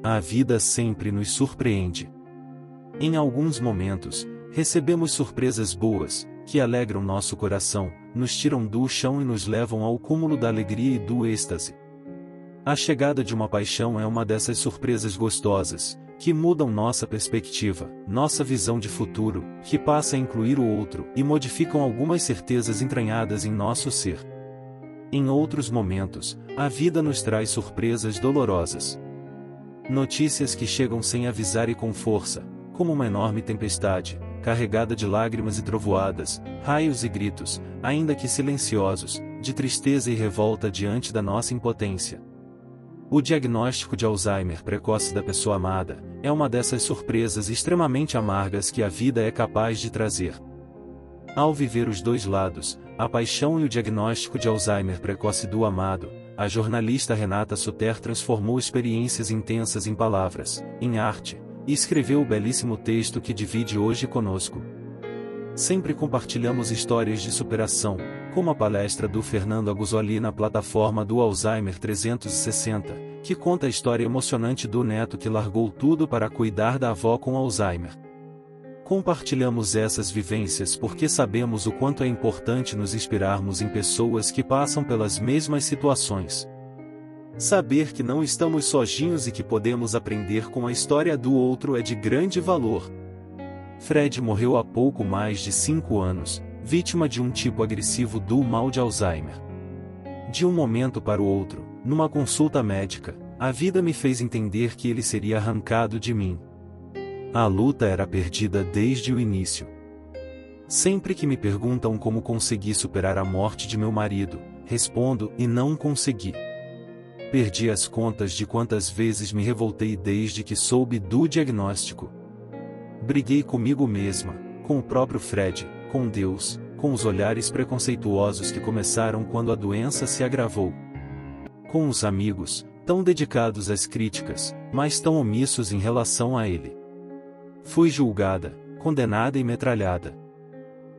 A vida sempre nos surpreende. Em alguns momentos, recebemos surpresas boas, que alegram nosso coração, nos tiram do chão e nos levam ao cúmulo da alegria e do êxtase. A chegada de uma paixão é uma dessas surpresas gostosas, que mudam nossa perspectiva, nossa visão de futuro, que passa a incluir o outro e modificam algumas certezas entranhadas em nosso ser. Em outros momentos, a vida nos traz surpresas dolorosas. Notícias que chegam sem avisar e com força, como uma enorme tempestade, carregada de lágrimas e trovoadas, raios e gritos, ainda que silenciosos, de tristeza e revolta diante da nossa impotência. O diagnóstico de Alzheimer precoce da pessoa amada é uma dessas surpresas extremamente amargas que a vida é capaz de trazer. Ao viver os dois lados, a paixão e o diagnóstico de Alzheimer precoce do amado, a jornalista Renata Suter transformou experiências intensas em palavras, em arte, e escreveu o belíssimo texto que divide hoje conosco. Sempre compartilhamos histórias de superação, como a palestra do Fernando Aguzoli na plataforma do Alzheimer 360, que conta a história emocionante do neto que largou tudo para cuidar da avó com Alzheimer. Compartilhamos essas vivências porque sabemos o quanto é importante nos inspirarmos em pessoas que passam pelas mesmas situações. Saber que não estamos sozinhos e que podemos aprender com a história do outro é de grande valor. Fred morreu há pouco mais de 5 anos, vítima de um tipo agressivo do mal de Alzheimer. De um momento para o outro, numa consulta médica, a vida me fez entender que ele seria arrancado de mim. A luta era perdida desde o início. Sempre que me perguntam como consegui superar a morte de meu marido, respondo: e não consegui. Perdi as contas de quantas vezes me revoltei desde que soube do diagnóstico. Briguei comigo mesma, com o próprio Fred, com Deus, com os olhares preconceituosos que começaram quando a doença se agravou. Com os amigos, tão dedicados às críticas, mas tão omissos em relação a ele. Fui julgada, condenada e metralhada.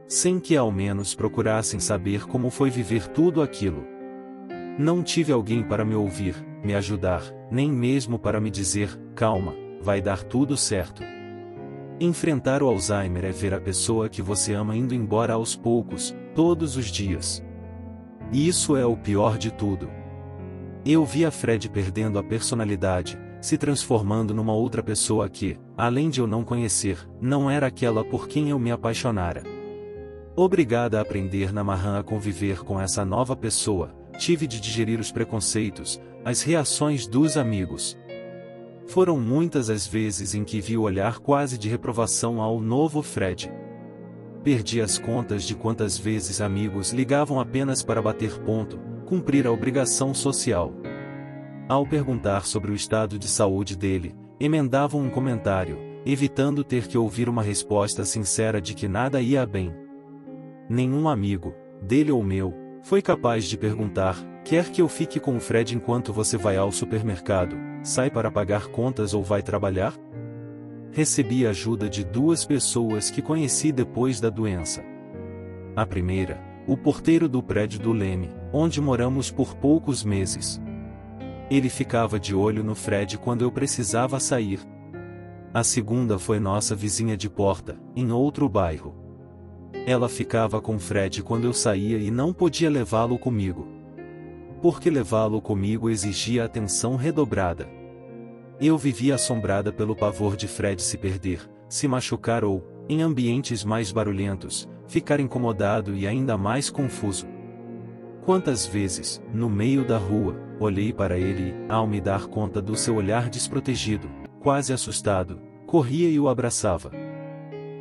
Sem que ao menos procurassem saber como foi viver tudo aquilo. Não tive alguém para me ouvir, me ajudar, nem mesmo para me dizer: calma, vai dar tudo certo. Enfrentar o Alzheimer é ver a pessoa que você ama indo embora aos poucos, todos os dias. E isso é o pior de tudo. Eu vi a Fred perdendo a personalidade, se transformando numa outra pessoa que, além de eu não conhecer, não era aquela por quem eu me apaixonara. Obrigada a aprender na marra a conviver com essa nova pessoa, tive de digerir os preconceitos, as reações dos amigos. Foram muitas as vezes em que vi o olhar quase de reprovação ao novo Fred. Perdi as contas de quantas vezes amigos ligavam apenas para bater ponto, cumprir a obrigação social. Ao perguntar sobre o estado de saúde dele, emendavam um comentário, evitando ter que ouvir uma resposta sincera de que nada ia bem. Nenhum amigo, dele ou meu, foi capaz de perguntar: quer que eu fique com o Fred enquanto você vai ao supermercado, sai para pagar contas ou vai trabalhar? Recebi a ajuda de 2 pessoas que conheci depois da doença. A primeira, o porteiro do prédio do Leme, onde moramos por poucos meses. Ele ficava de olho no Fred quando eu precisava sair. A segunda foi nossa vizinha de porta, em outro bairro. Ela ficava com Fred quando eu saía e não podia levá-lo comigo. Porque levá-lo comigo exigia atenção redobrada. Eu vivia assombrada pelo pavor de Fred se perder, se machucar ou, em ambientes mais barulhentos, ficar incomodado e ainda mais confuso. Quantas vezes, no meio da rua, olhei para ele e, ao me dar conta do seu olhar desprotegido, quase assustado, corria e o abraçava.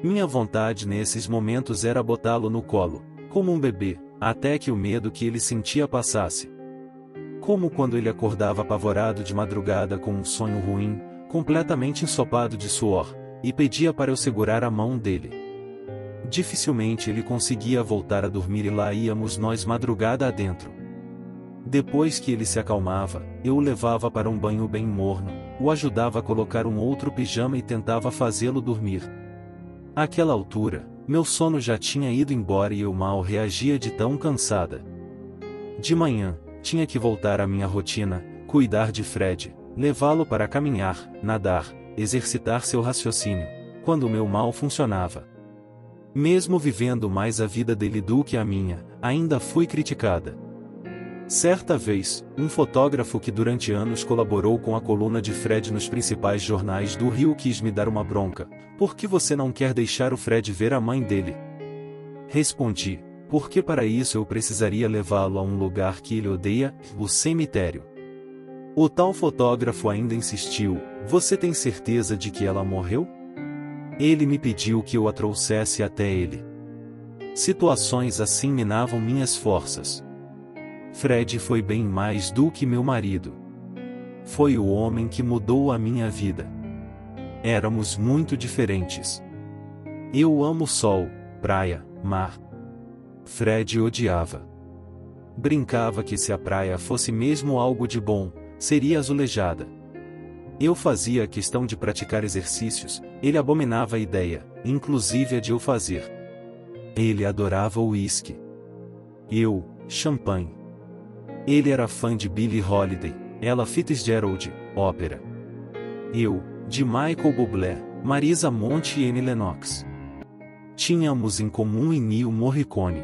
Minha vontade nesses momentos era botá-lo no colo, como um bebê, até que o medo que ele sentia passasse. Como quando ele acordava apavorado de madrugada com um sonho ruim, completamente ensopado de suor, e pedia para eu segurar a mão dele. Dificilmente ele conseguia voltar a dormir e lá íamos nós madrugada adentro. Depois que ele se acalmava, eu o levava para um banho bem morno, o ajudava a colocar um outro pijama e tentava fazê-lo dormir. Àquela altura, meu sono já tinha ido embora e eu mal reagia de tão cansada. De manhã, tinha que voltar à minha rotina, cuidar de Fred, levá-lo para caminhar, nadar, exercitar seu raciocínio, quando o meu mal funcionava. Mesmo vivendo mais a vida dele do que a minha, ainda fui criticada. Certa vez, um fotógrafo que durante anos colaborou com a coluna de Fred nos principais jornais do Rio quis me dar uma bronca. Por que você não quer deixar o Fred ver a mãe dele? Respondi, porque para isso eu precisaria levá-lo a um lugar que ele odeia, o cemitério. O tal fotógrafo ainda insistiu, você tem certeza de que ela morreu? Ele me pediu que eu a trouxesse até ele. Situações assim minavam minhas forças. Fred foi bem mais do que meu marido. Foi o homem que mudou a minha vida. Éramos muito diferentes. Eu amo sol, praia, mar. Fred odiava. Brincava que se a praia fosse mesmo algo de bom, seria azulejada. Eu fazia questão de praticar exercícios, ele abominava a ideia, inclusive a de eu fazer. Ele adorava o uísque. Eu, champanhe. Ele era fã de Billie Holiday, Ella Fitzgerald, ópera. Eu, de Michael Bublé, Marisa Monte e Annie Lennox. Tínhamos em comum Ennio Morricone.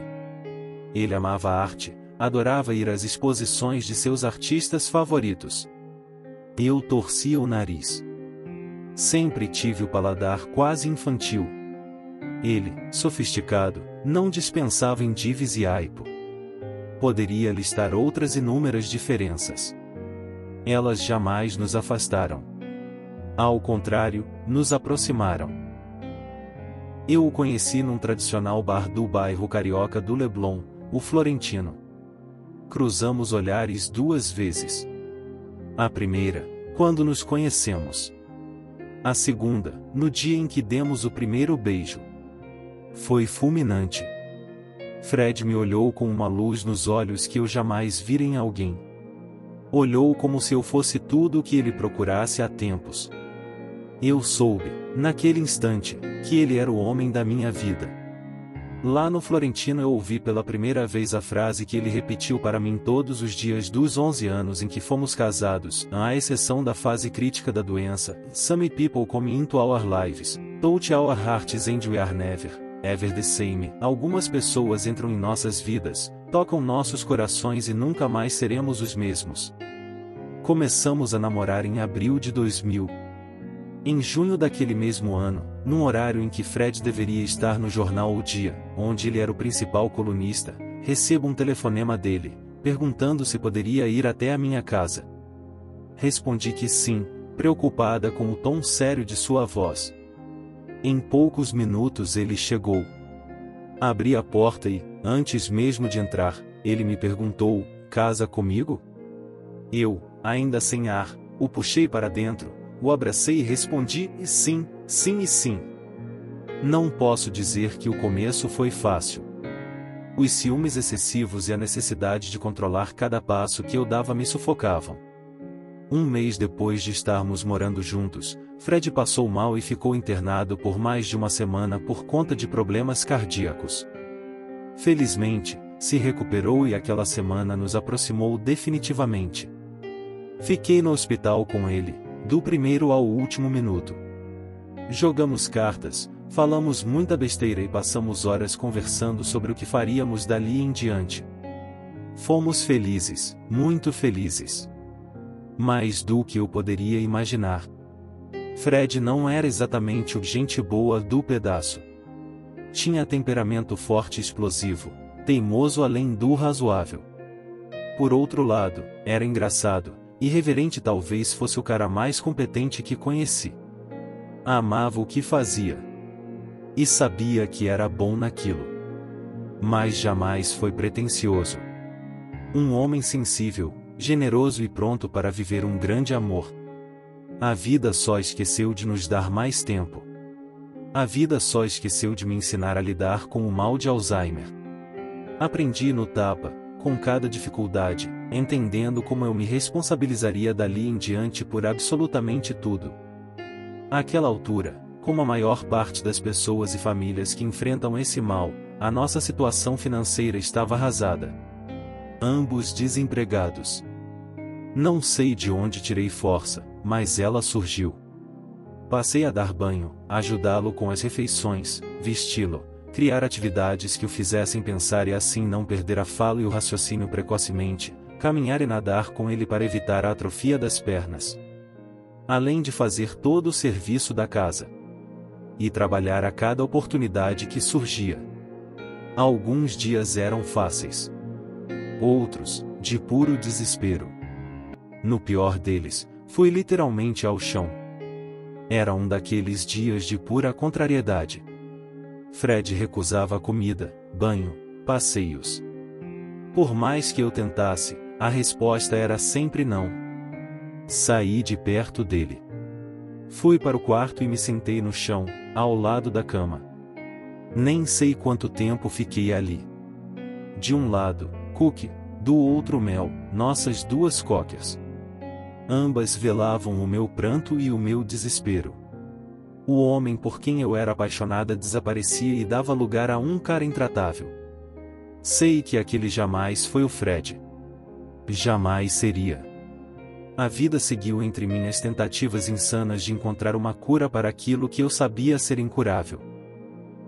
Ele amava a arte, adorava ir às exposições de seus artistas favoritos. Eu torcia o nariz. Sempre tive o paladar quase infantil. Ele, sofisticado, não dispensava em Dives e aipo. Poderia listar outras inúmeras diferenças. Elas jamais nos afastaram. Ao contrário, nos aproximaram. Eu o conheci num tradicional bar do bairro carioca do Leblon, o Florentino. Cruzamos olhares 2 vezes. A primeira, quando nos conhecemos. A segunda, no dia em que demos o primeiro beijo. Foi fulminante. Fred me olhou com uma luz nos olhos que eu jamais vira em alguém. Olhou como se eu fosse tudo o que ele procurasse há tempos. Eu soube, naquele instante, que ele era o homem da minha vida. Lá no Florentino eu ouvi pela primeira vez a frase que ele repetiu para mim todos os dias dos 11 anos em que fomos casados, à exceção da fase crítica da doença. Some people come into our lives, touch our hearts and we are never, ever the same. Algumas pessoas entram em nossas vidas, tocam nossos corações e nunca mais seremos os mesmos. Começamos a namorar em abril de 2000. Em junho daquele mesmo ano, num horário em que Fred deveria estar no jornal O Dia, onde ele era o principal colunista, recebo um telefonema dele, perguntando se poderia ir até a minha casa. Respondi que sim, preocupada com o tom sério de sua voz. Em poucos minutos ele chegou. Abri a porta e, antes mesmo de entrar, ele me perguntou, casa comigo? Eu, ainda sem ar, o puxei para dentro. O abracei e respondi, sim, sim e sim. Não posso dizer que o começo foi fácil. Os ciúmes excessivos e a necessidade de controlar cada passo que eu dava me sufocavam. Um mês depois de estarmos morando juntos, Fred passou mal e ficou internado por mais de uma semana por conta de problemas cardíacos. Felizmente, se recuperou e aquela semana nos aproximou definitivamente. Fiquei no hospital com ele, do primeiro ao último minuto. Jogamos cartas, falamos muita besteira e passamos horas conversando sobre o que faríamos dali em diante. Fomos felizes, muito felizes. Mais do que eu poderia imaginar. Fred não era exatamente o gente boa do pedaço. Tinha temperamento forte e explosivo, teimoso além do razoável. Por outro lado, era engraçado, irreverente, talvez fosse o cara mais competente que conheci. Amava o que fazia. E sabia que era bom naquilo. Mas jamais foi pretensioso. Um homem sensível, generoso e pronto para viver um grande amor. A vida só esqueceu de nos dar mais tempo. A vida só esqueceu de me ensinar a lidar com o mal de Alzheimer. Aprendi no tapa, com cada dificuldade, entendendo como eu me responsabilizaria dali em diante por absolutamente tudo. Àquela altura, como a maior parte das pessoas e famílias que enfrentam esse mal, a nossa situação financeira estava arrasada. Ambos desempregados. Não sei de onde tirei força, mas ela surgiu. Passei a dar banho, ajudá-lo com as refeições, vesti-lo, criar atividades que o fizessem pensar e assim não perder a fala e o raciocínio precocemente, caminhar e nadar com ele para evitar a atrofia das pernas. Além de fazer todo o serviço da casa. E trabalhar a cada oportunidade que surgia. Alguns dias eram fáceis. Outros, de puro desespero. No pior deles, fui literalmente ao chão. Era um daqueles dias de pura contrariedade. Fred recusava comida, banho, passeios. Por mais que eu tentasse, a resposta era sempre não. Saí de perto dele. Fui para o quarto e me sentei no chão, ao lado da cama. Nem sei quanto tempo fiquei ali. De um lado, Cookie, do outro Mel, nossas duas cockers. Ambas velavam o meu pranto e o meu desespero. O homem por quem eu era apaixonada desaparecia e dava lugar a um cara intratável. Sei que aquele jamais foi o Fred. Jamais seria. A vida seguiu entre minhas tentativas insanas de encontrar uma cura para aquilo que eu sabia ser incurável.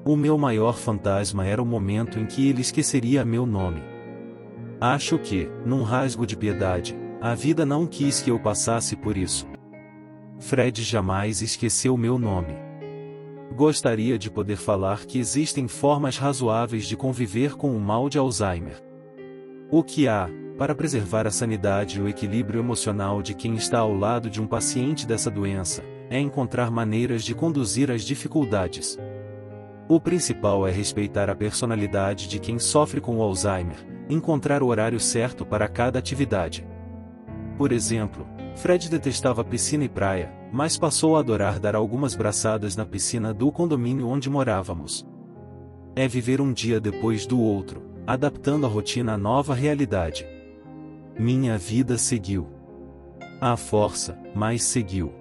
O meu maior fantasma era o momento em que ele esqueceria meu nome. Acho que, num rasgo de piedade, a vida não quis que eu passasse por isso. Fred jamais esqueceu meu nome. Gostaria de poder falar que existem formas razoáveis de conviver com o mal de Alzheimer. O que há, para preservar a sanidade e o equilíbrio emocional de quem está ao lado de um paciente dessa doença, é encontrar maneiras de conduzir as dificuldades. O principal é respeitar a personalidade de quem sofre com o Alzheimer, encontrar o horário certo para cada atividade. Por exemplo, Fred detestava piscina e praia, mas passou a adorar dar algumas braçadas na piscina do condomínio onde morávamos. É viver um dia depois do outro, adaptando a rotina à nova realidade. Minha vida seguiu. À força, mas seguiu.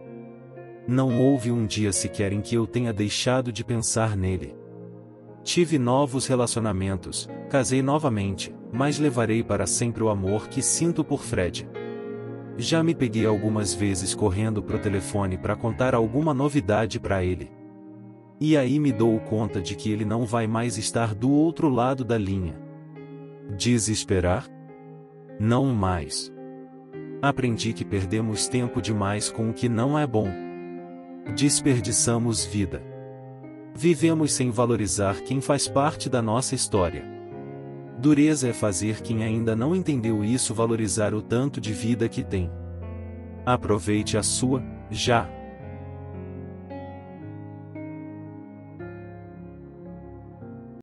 Não houve um dia sequer em que eu tenha deixado de pensar nele. Tive novos relacionamentos, casei novamente, mas levarei para sempre o amor que sinto por Fred. Já me peguei algumas vezes correndo pro telefone para contar alguma novidade para ele. E aí me dou conta de que ele não vai mais estar do outro lado da linha. Desesperar? Não mais. Aprendi que perdemos tempo demais com o que não é bom. Desperdiçamos vida. Vivemos sem valorizar quem faz parte da nossa história. Dureza é fazer quem ainda não entendeu isso valorizar o tanto de vida que tem. Aproveite a sua, já.